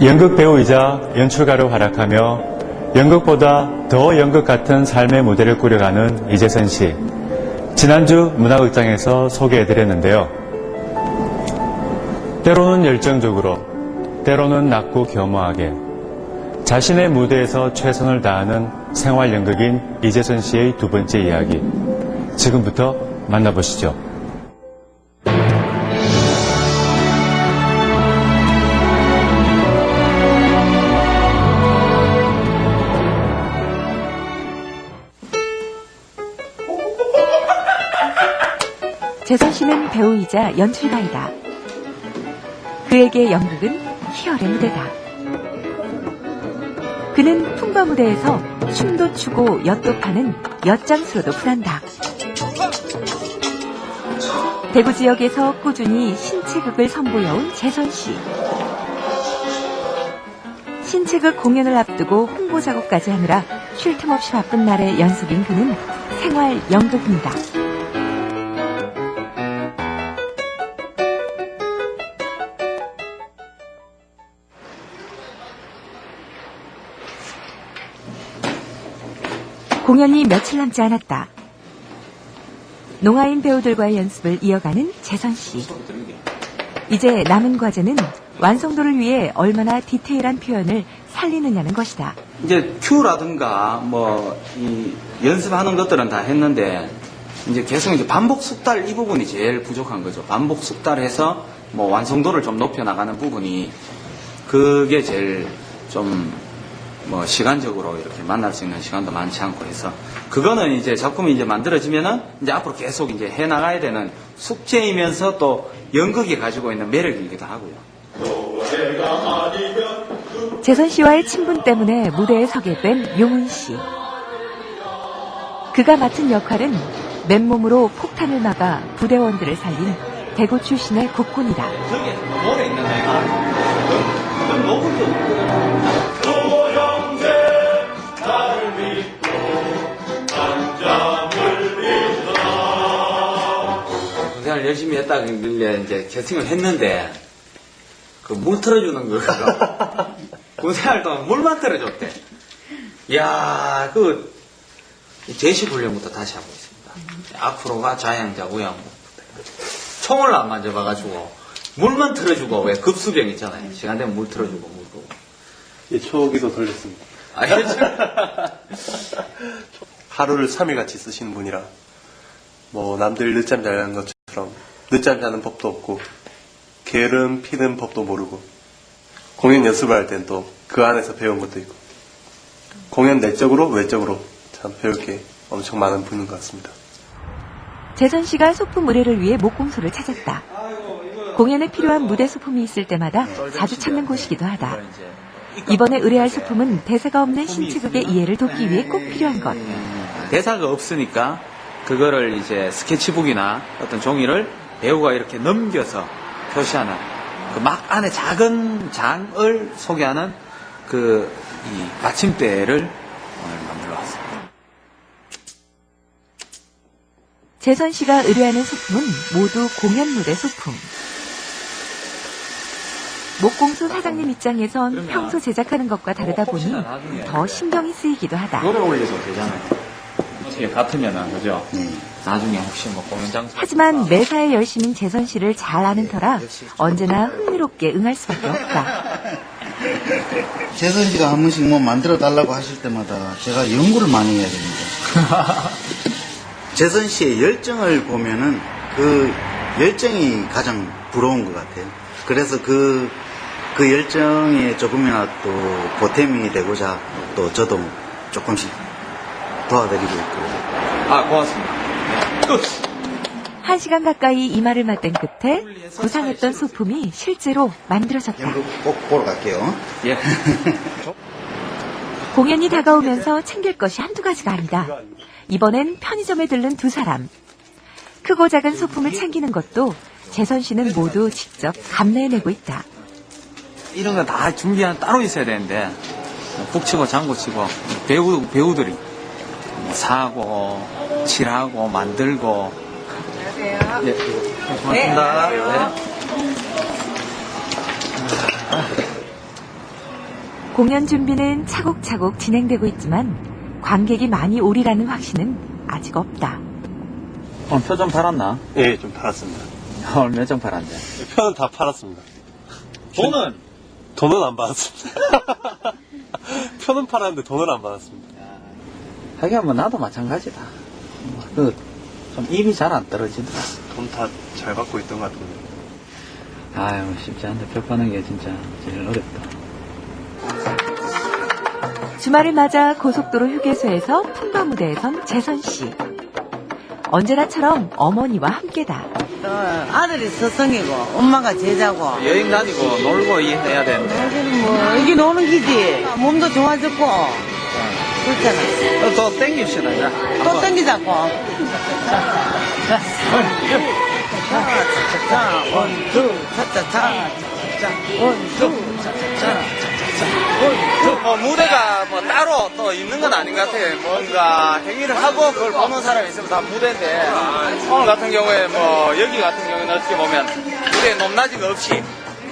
연극 배우이자 연출가로 활약하며 연극보다 더 연극 같은 삶의 무대를 꾸려가는 이재선 씨. 지난주 문화극장에서 소개해드렸는데요. 때로는 열정적으로, 때로는 낮고 겸허하게 자신의 무대에서 최선을 다하는 생활 연극인 이재선 씨의 두 번째 이야기. 지금부터 만나보시죠. 재선 씨는 배우이자 연출가이다. 그에게 연극은 희열의 무대다. 그는 풍과 무대에서 춤도 추고 엿도 파는 엿장수로도 분한다. 대구 지역에서 꾸준히 신체극을 선보여온 재선 씨. 신체극 공연을 앞두고 홍보 작업까지 하느라 쉴 틈 없이 바쁜 날의 연속인 그는 생활 연극입니다. 공연이 며칠 남지 않았다. 농아인 배우들과의 연습을 이어가는 재선 씨. 이제 남은 과제는 완성도를 위해 얼마나 디테일한 표현을 살리느냐는 것이다. 이제 큐라든가 이 연습하는 것들은 다 했는데 이제 계속 이제 반복 숙달 이 부분이 제일 부족한 거죠. 반복 숙달해서 완성도를 좀 높여 나가는 부분이 그게 제일 좀 시간적으로 이렇게 만날 수 있는 시간도 많지 않고 해서 그거는 이제 작품이 이제 만들어지면은 이제 앞으로 계속 이제 해 나가야 되는 숙제이면서 또 연극이 가지고 있는 매력이기도 하고요. 재선 씨와의 친분 때문에 무대에 서게 된 용은 씨. 그가 맡은 역할은 맨몸으로 폭탄을 막아 부대원들을 살린 대구 출신의 국군이다. 저기 모래 있는 애가 좀 녹음도 군생활 열심히 했다길래 이제 캐스팅을 했는데 그 물 틀어주는 거가 군생활 동안 물만 틀어줬대. 이야, 그 제식 훈련부터 다시 하고 있습니다. 앞으로가 좌양자, 우양부. 총을 안 만져봐가지고 물만 틀어주고 왜 급수병 있잖아요. 시간 되면 물 틀어주고 물 보고. 예, 초기도 돌렸습니다. 알겠죠? 하루를 3일 같이 쓰시는 분이라 남들 늦잠 자는 것처럼 늦잠 자는 법도 없고 게으름 피는 법도 모르고 공연 연습을 할 땐 또 그 안에서 배운 것도 있고 공연 내적으로 외적으로 참 배울 게 엄청 많은 분인 것 같습니다. 재선 씨가 소품 의뢰를 위해 목공소를 찾았다. 공연에 필요한 무대 소품이 있을 때마다 자주 찾는 곳이기도 하다. 이번에 의뢰할 소품은 대사가 없는 신체극의 이해를 돕기 위해 꼭 필요한 것. 대사가 없으니까 그거를 이제 스케치북이나 어떤 종이를 배우가 이렇게 넘겨서 표시하는 그 막 안에 작은 장을 소개하는 이 받침대를 오늘 만들어 왔습니다. 재선 씨가 의뢰하는 소품은 모두 공연 무대 소품. 목공소 사장님 입장에선 평소 제작하는 것과 다르다 보니 더 신경이 쓰이기도 하다. 노래 올려서 되잖아요. 어떻게 같으면은, 그죠? 나중에 혹시 공연 장소. 하지만 매사에 열심인 재선 씨를 잘 아는 터라 언제나 흥미롭게 응할 수밖에 없다. 재선 씨가 한 번씩 만들어 달라고 하실 때마다 제가 연구를 많이 해야 됩니다. 재선 씨의 열정을 보면은 그 열정이 가장 부러운 것 같아요. 그래서 그 열정에 조금이나 또 보탬이 되고자 또 저도 조금씩 도와드리고 있고. 고맙습니다. 끝! 1시간 가까이 이마를 맞댄 끝에 구상했던 소품이 실제로 만들어졌다. 연극 꼭 보러 갈게요. 예. 공연이 다가오면서 챙길 것이 한두 가지가 아니다. 이번엔 편의점에 들른 두 사람. 크고 작은 소품을 챙기는 것도 재선 씨는 모두 직접 감내해내고 있다. 이런 거 다 준비한 따로 있어야 되는데 푹 치고 장구 치고 배우들이 사고 칠하고 만들고. 안녕하세요. 예, 고맙습니다. 네. 공연 준비는 차곡차곡 진행되고 있지만 관객이 많이 오리라는 확신은 아직 없다. 오늘 표 좀 팔았나? 예, 좀 팔았습니다. 오늘 몇 장 팔았는데? 표는 다 팔았습니다. 돈은? 돈은 안 받았습니다. 표는 팔았는데 돈은 안 받았습니다. 하긴 뭐 나도 마찬가지다. 좀 입이 잘 안 떨어지더라. 돈 다 잘 받고 있던 것 같은데. 아유, 쉽지 않다. 표 파는 게 진짜 제일 어렵다. 주말을 맞아 고속도로 휴게소에서 품바 무대에 선 재선 씨. 언제나처럼 어머니와 함께다. 아들이 스승이고 엄마가 제자고 여행 다니고 놀고 해야 되는데. 여기는 뭐 여기 노는 기지 몸도 좋아졌고 그렇잖아. 또 땡깁시다. 자. 또 땡기자고. 차차차 원투 차차차 원투 차차차 뭐 무대가 뭐 따로 또 있는 건 아닌 것 같아요. 뭔가 행위를 하고 그걸 보는 사람이 있으면 다 무대인데 오늘 같은 경우에 뭐 여기 같은 경우는 어떻게 보면 무대에 높낮이가 없이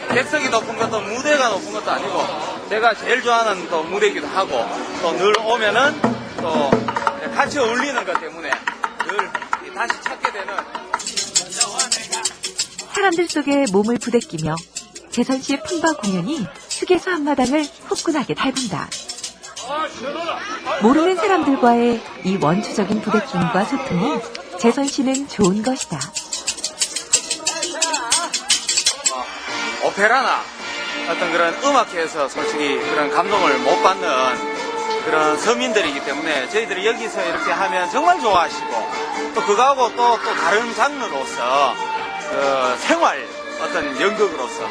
객석이 높은 것도 무대가 높은 것도 아니고 제가 제일 좋아하는 또 무대이기도 하고 또 늘 오면은 또 같이 어울리는 것 때문에 늘 다시 찾게 되는 사람들 속에 몸을 부대끼며 재선 씨의 품바 공연이 휴게소 한마당을 후끈하게 달군다. 모르는 사람들과의 이 원초적인 부대낌과 소통이 재선 씨는 좋은 것이다. 오페라나 어떤 그런 음악회에서 솔직히 그런 감동을 못 받는 그런 서민들이기 때문에 저희들이 여기서 이렇게 하면 정말 좋아하시고 또 그거하고 또 다른 장르로서 생활 어떤 연극으로서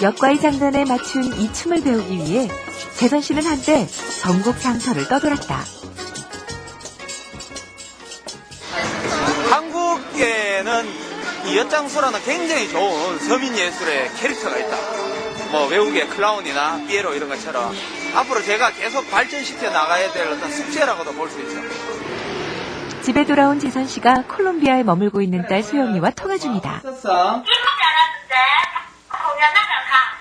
역과의 장단에 맞춘 이 춤을 배우기 위해 재선 씨는 한때 전국 장터를 떠돌았다. 한국에는 이 엿장수라는 굉장히 좋은 서민 예술의 캐릭터가 있다. 뭐 외국의 클라운이나 피에로 이런 것처럼 앞으로 제가 계속 발전시켜 나가야 될 어떤 숙제라고도 볼 수 있죠. 집에 돌아온 재선 씨가 콜롬비아에 머물고 있는 딸 소영이와 통화 중이다.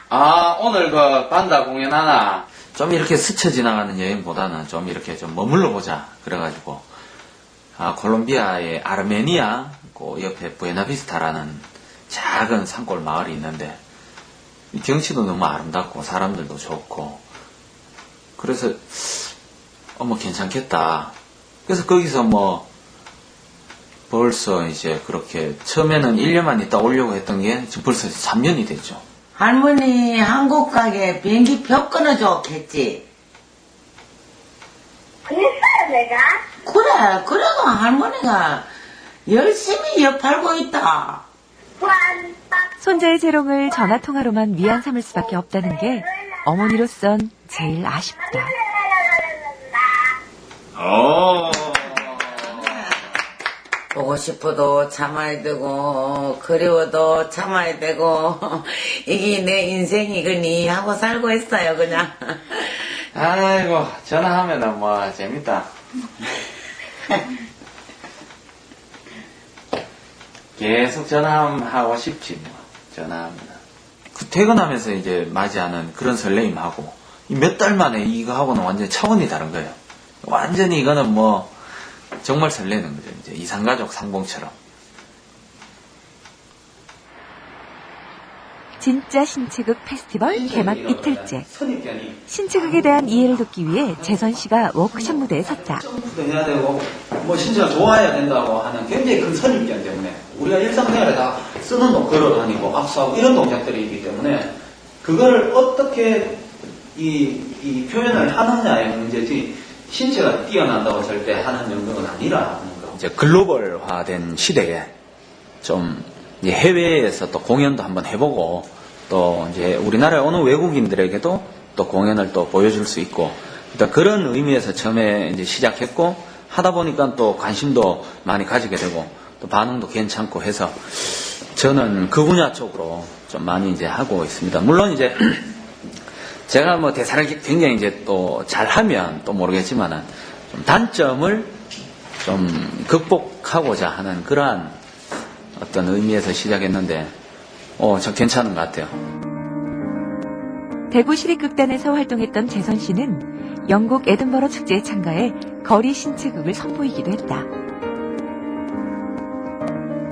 아, 오늘 그 반다 공연하나? 좀 이렇게 스쳐 지나가는 여행보다는 좀 이렇게 좀 머물러 보자. 그래가지고, 콜롬비아의 아르메니아, 그 옆에 부에나비스타라는 작은 산골 마을이 있는데, 경치도 너무 아름답고, 사람들도 좋고, 그래서, 뭐 괜찮겠다. 그래서 거기서 뭐, 벌써 이제 그렇게, 처음에는 1년만 있다 오려고 했던 게, 지금 벌써 3년이 됐죠. 할머니 한국 가게 비행기 표 끊어줬겠지. 그랬어요, 내가? 그래, 그래도 할머니가 열심히 엿 팔고 있다. 손자의 재롱을 전화통화로만 위안 삼을 수밖에 없다는 게 어머니로선 제일 아쉽다. 보고 싶어도 참아야 되고 그리워도 참아야 되고 이게 내 인생이거니 하고 살고 있어요 그냥. 아이고, 전화하면은 뭐, 재밌다. 계속 전화하고 싶지, 뭐, 전화하면은. 그 퇴근하면서 이제 맞이하는 그런 설레임하고, 몇 달 만에 이거하고는 완전히 차원이 다른 거예요. 완전히 이거는 뭐, 정말 설레는 거죠. 이제 이산가족 상봉처럼. 진짜 신체극 페스티벌 개막 이틀째. 신체극에 대한 이해를 돕기 위해 재선 씨가 워크숍 무대에 섰다. 점프도 해야 되고, 뭐 신체가 좋아야 된다고 하는 굉장히 큰 선입견 때문에 우리가 일상생활에 다 쓰는 동 걸어 다니고 악수하고 이런 동작들이 있기 때문에 그걸 어떻게 이 표현을 하느냐의 문제지 신체가 뛰어난다고 절대 하는 정도는 아니라 하는 거. 이제 글로벌화된 시대에 좀 이제 해외에서 또 공연도 한번 해보고 또 이제 우리나라에 오는 외국인들에게도 또 공연을 또 보여줄 수 있고 일단 그런 의미에서 처음에 이제 시작했고 하다 보니까 또 관심도 많이 가지게 되고 또 반응도 괜찮고 해서 저는 그 분야 쪽으로 좀 많이 이제 하고 있습니다. 물론 이제 제가 뭐 대사를 굉장히 이제 또 잘하면 또 모르겠지만은 좀 단점을 좀 극복하고자 하는 그러한 어떤 의미에서 시작했는데, 저 괜찮은 것 같아요. 대구 시립극단에서 활동했던 재선 씨는 영국 에든버러 축제에 참가해 거리 신체극을 선보이기도 했다.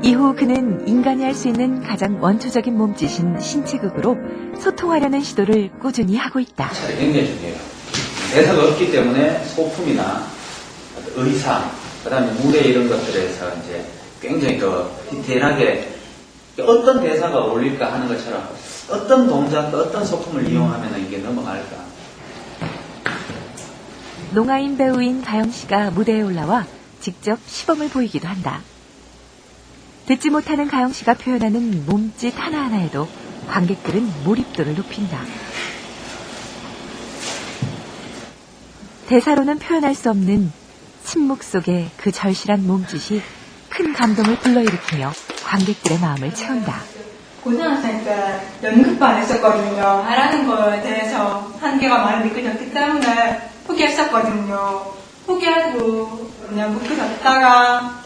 이후 그는 인간이 할 수 있는 가장 원초적인 몸짓인 신체극으로 소통하려는 시도를 꾸준히 하고 있다. 굉장히 중요해요. 대사가 없기 때문에 소품이나 의상, 그다음에 무대 이런 것들에서 이제 굉장히 더 디테일하게 어떤 대사가 어울릴까 하는 것처럼 어떤 동작, 어떤 소품을 이용하면 이게 넘어갈까. 농아인 배우인 가영 씨가 무대에 올라와 직접 시범을 보이기도 한다. 듣지 못하는 가영 씨가 표현하는 몸짓 하나하나에도 관객들은 몰입도를 높인다. 대사로는 표현할 수 없는 침묵 속의 그 절실한 몸짓이 큰 감동을 불러일으키며 관객들의 마음을 채운다. 고등학생 때 연극반 했었거든요. 하라는 거에 대해서 한계가 많이 느껴졌기 때문에 포기했었거든요. 포기하고 그냥 묶여졌다가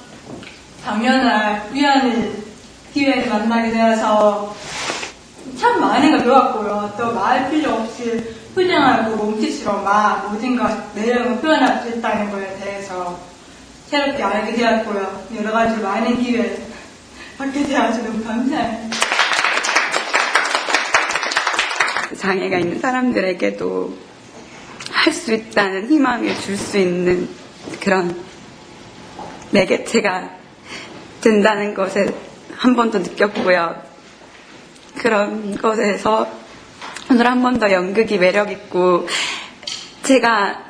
작년에 우연히 기회를 만나게 되어서 참 많은 걸 배웠고요. 또 말 필요 없이 표정하고 몸짓으로 막 모든 것 내용을 표현할 수 있다는 거에 대해서 새롭게 알게 되었고요. 여러 가지 많은 기회를 받게 되어서 너무 감사해요. 장애가 있는 사람들에게도 할 수 있다는 희망을 줄 수 있는 그런 매개체가 된다는 것을 한 번 더 느꼈고요. 그런 것에서 오늘 한 번 더 연극이 매력있고 제가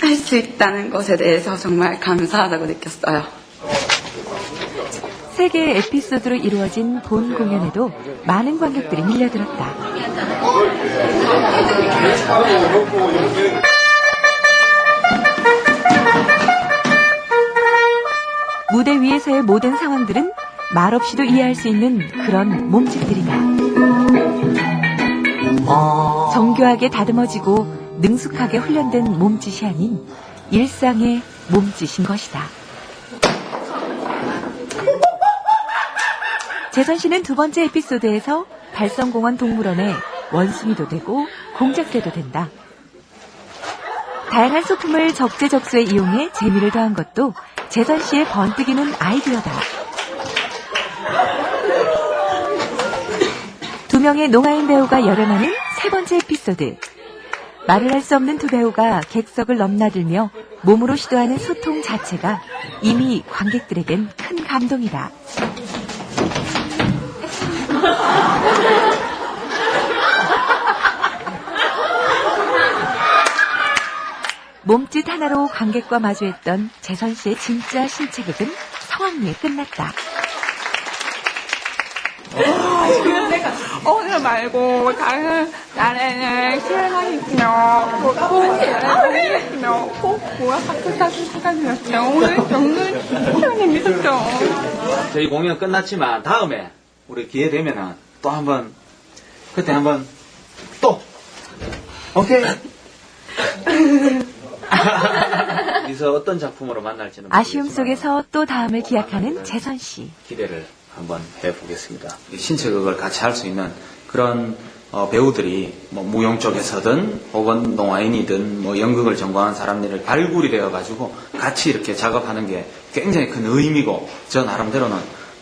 할 수 있다는 것에 대해서 정말 감사하다고 느꼈어요. 세 개의 에피소드로 이루어진 본 공연에도 많은 관객들이 밀려들었다. 무대 위에서의 모든 상황들은 말없이도 이해할 수 있는 그런 몸짓들이다. 정교하게 다듬어지고 능숙하게 훈련된 몸짓이 아닌 일상의 몸짓인 것이다. 재선 씨는 두 번째 에피소드에서 달성공원 동물원에 원숭이도 되고 공작새도 된다. 다양한 소품을 적재적소에 이용해 재미를 더한 것도 재선 씨의 번뜩이는 아이디어다. 두 명의 농아인 배우가 열연하는 세 번째 에피소드. 말을 할 수 없는 두 배우가 객석을 넘나들며 몸으로 시도하는 소통 자체가 이미 관객들에겐 큰 감동이다. 몸짓 하나로 관객과 마주했던 재선 씨의 진짜 신체극은 성황리에 끝났다. 지금 내가 오늘 말고 다른 날에는 실행하겠으며 꼭 학교 사진 시간이었죠. 오늘 정말 시간이 있었죠. 저희 공연 끝났지만 다음에 우리 기회 되면은 또 한번 그때 한번 또 오케이. 여기서 어떤 작품으로 만날지는 아쉬움 모르겠지만 속에서 또 다음을 기약하는 재선 씨. 기대를 한번 해보겠습니다. 신체극을 같이 할 수 있는 그런 배우들이 뭐 무용 쪽에서든 혹은 농아인이든 뭐 연극을 전공한 사람들이 발굴이 되어가지고 같이 이렇게 작업하는 게 굉장히 큰 의미고 저 나름대로는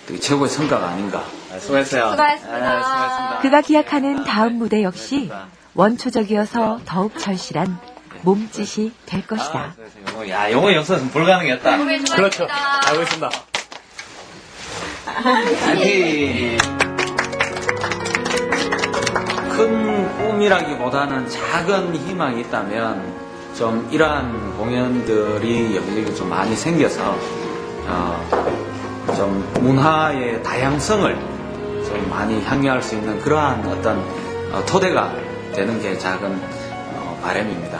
되게 최고의 성과가 아닌가. 수고했어요. 수고하셨습니다. 그가 기약하는 다음 무대 역시 원초적이어서 더욱 절실한 몸짓이 될 것이다. 야, 영어 역사는 불가능했다. 그렇죠. 알고 있습니다. 아니, 큰 꿈이라기보다는 작은 희망이 있다면 좀 이러한 공연들이 여기저기 좀 많이 생겨서 좀 문화의 다양성을 좀 많이 향유할 수 있는 그러한 어떤 토대가 되는 게 작은 바람입니다.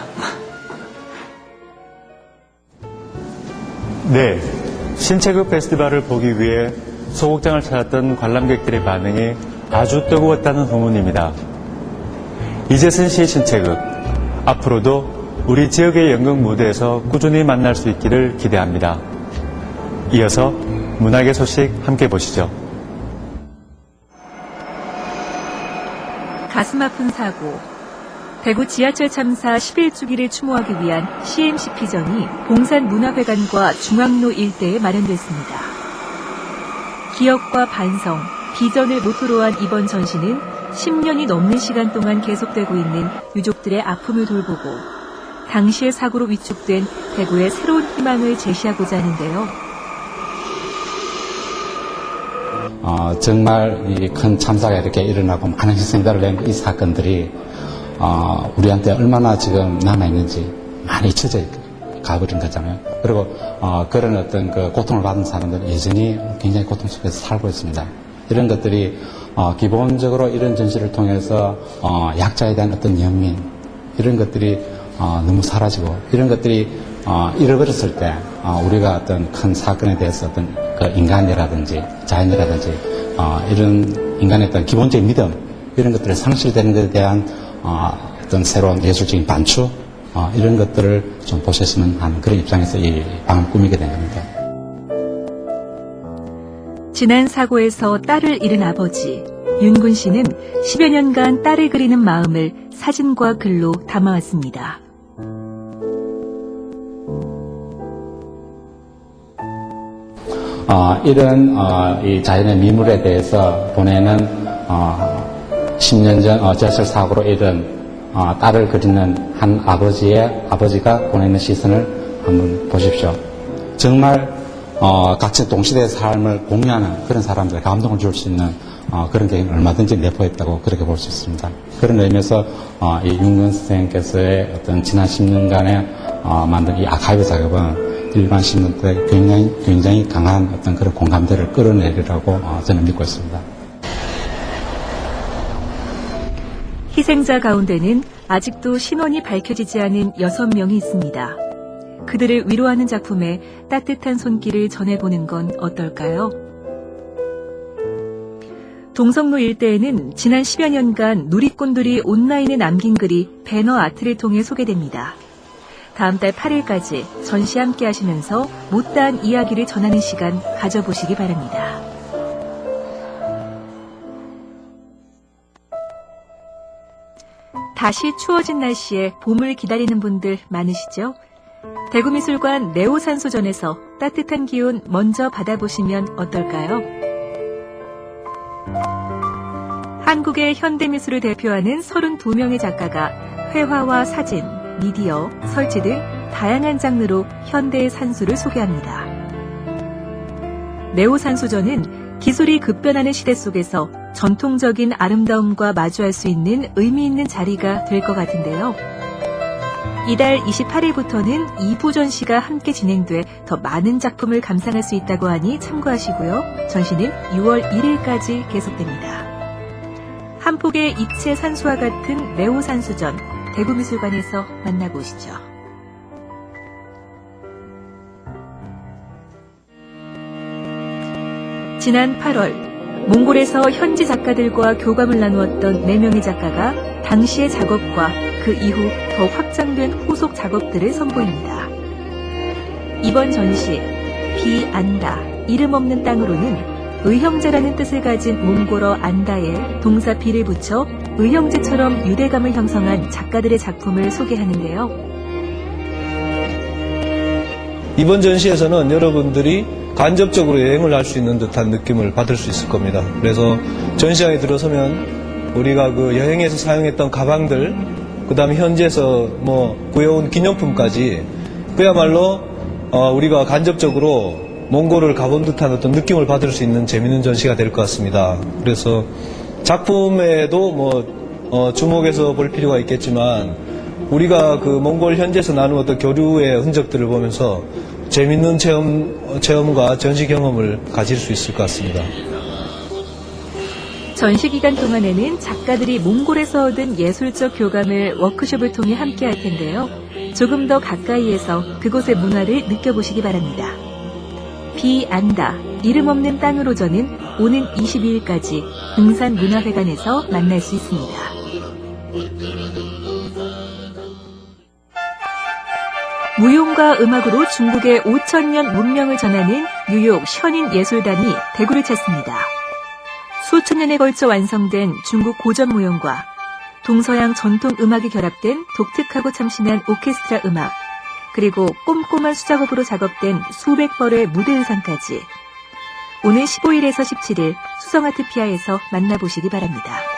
네, 신체극 페스티벌을 보기 위해 소극장을 찾았던 관람객들의 반응이 아주 뜨거웠다는 후문입니다. 이재선 씨의 신체극, 앞으로도 우리 지역의 연극 무대에서 꾸준히 만날 수 있기를 기대합니다. 이어서 문학의 소식 함께 보시죠. 가슴 아픈 사고, 대구 지하철 참사 11주기를 추모하기 위한 CMCP전이 봉산문화회관과 중앙로 일대에 마련됐습니다. 기억과 반성, 비전을 모토로 한 이번 전시는 10년이 넘는 시간 동안 계속되고 있는 유족들의 아픔을 돌보고 당시의 사고로 위축된 대구의 새로운 희망을 제시하고자 하는데요. 정말 이 큰 참사가 이렇게 일어나고 많은 희생자를 낸 이 사건들이 우리한테 얼마나 지금 남아있는지 많이 잊혀져 가버린 거잖아요. 그리고 그런 어떤 그 고통을 받은 사람들은 여전히 굉장히 고통 속에서 살고 있습니다. 이런 것들이 기본적으로 이런 전시를 통해서 약자에 대한 어떤 연민 이런 것들이 너무 사라지고 이런 것들이 잃어버렸을 때 우리가 어떤 큰 사건에 대해서 어떤 그 인간이라든지 자연이라든지 이런 인간의 어떤 기본적인 믿음 이런 것들이 상실되는 것에 대한 어떤 새로운 예술적인 반추 이런 것들을 좀 보셨으면 하는 그런 입장에서 이 방을 꾸미게 된 겁니다. 지난 사고에서 딸을 잃은 아버지 윤군 씨는 10여 년간 딸을 그리는 마음을 사진과 글로 담아왔습니다. 이런 이 자연의 미물에 대해서 보내는 10년 전 지하철 사고로 잃은 딸을 그리는 한 아버지가 보내는 시선을 한번 보십시오. 정말 같이 동시대의 삶을 공유하는 그런 사람들의 감동을 줄 수 있는 그런 계획을 얼마든지 내포했다고 그렇게 볼 수 있습니다. 그런 의미에서 이 윤근 선생님께서의 어떤 지난 10년간에 만든 이 아카이브 작업은 일반 시민들의 굉장히 강한 어떤 그런 공감대를 끌어내리라고 저는 믿고 있습니다. 희생자 가운데는 아직도 신원이 밝혀지지 않은 6명이 있습니다. 그들을 위로하는 작품에 따뜻한 손길을 전해보는 건 어떨까요? 동성로 일대에는 지난 10여 년간 누리꾼들이 온라인에 남긴 글이 배너 아트를 통해 소개됩니다. 다음 달 8일까지 전시 함께 하시면서 못다한 이야기를 전하는 시간 가져보시기 바랍니다. 다시 추워진 날씨에 봄을 기다리는 분들 많으시죠? 대구미술관 네오산소전에서 따뜻한 기운 먼저 받아보시면 어떨까요? 한국의 현대미술을 대표하는 32명의 작가가 회화와 사진, 미디어, 설치 등 다양한 장르로 현대의 산수를 소개합니다. 네오산소전은 기술이 급변하는 시대 속에서 전통적인 아름다움과 마주할 수 있는 의미 있는 자리가 될 것 같은데요. 이달 28일부터는 2부 전시가 함께 진행돼 더 많은 작품을 감상할 수 있다고 하니 참고하시고요. 전시는 6월 1일까지 계속됩니다. 한 폭의 입체 산수와 같은 네오산수전, 대구미술관에서 만나보시죠. 지난 8월 몽골에서 현지 작가들과 교감을 나누었던 4명의 작가가 당시의 작업과 그 이후 더 확장된 후속 작업들을 선보입니다. 이번 전시 비 안다, 이름 없는 땅으로는 의형제라는 뜻을 가진 몽골어 안다에 동사 비를 붙여 의형제처럼 유대감을 형성한 작가들의 작품을 소개하는데요. 이번 전시에서는 여러분들이 간접적으로 여행을 할 수 있는 듯한 느낌을 받을 수 있을 겁니다. 그래서 전시장에 들어서면 우리가 그 여행에서 사용했던 가방들, 그 다음에 현지에서 구해온 기념품까지 그야말로 우리가 간접적으로 몽골을 가본 듯한 어떤 느낌을 받을 수 있는 재미있는 전시가 될 것 같습니다. 그래서 작품에도 주목해서 볼 필요가 있겠지만 우리가 그 몽골 현지에서 나누었던 교류의 흔적들을 보면서 재미있는 체험과 전시 경험을 가질 수 있을 것 같습니다. 전시 기간 동안에는 작가들이 몽골에서 얻은 예술적 교감을 워크숍을 통해 함께 할 텐데요. 조금 더 가까이에서 그곳의 문화를 느껴보시기 바랍니다. 비 안다, 이름 없는 땅으로전은 오는 22일까지 흥산문화회관에서 만날 수 있습니다. 무용과 음악으로 중국의 5,000년 문명을 전하는 뉴욕 션인 예술단이 대구를 찾습니다. 수천 년에 걸쳐 완성된 중국 고전 무용과 동서양 전통 음악이 결합된 독특하고 참신한 오케스트라 음악, 그리고 꼼꼼한 수작업으로 작업된 수백 벌의 무대 의상까지 오는 15일에서 17일 수성아트피아에서 만나보시기 바랍니다.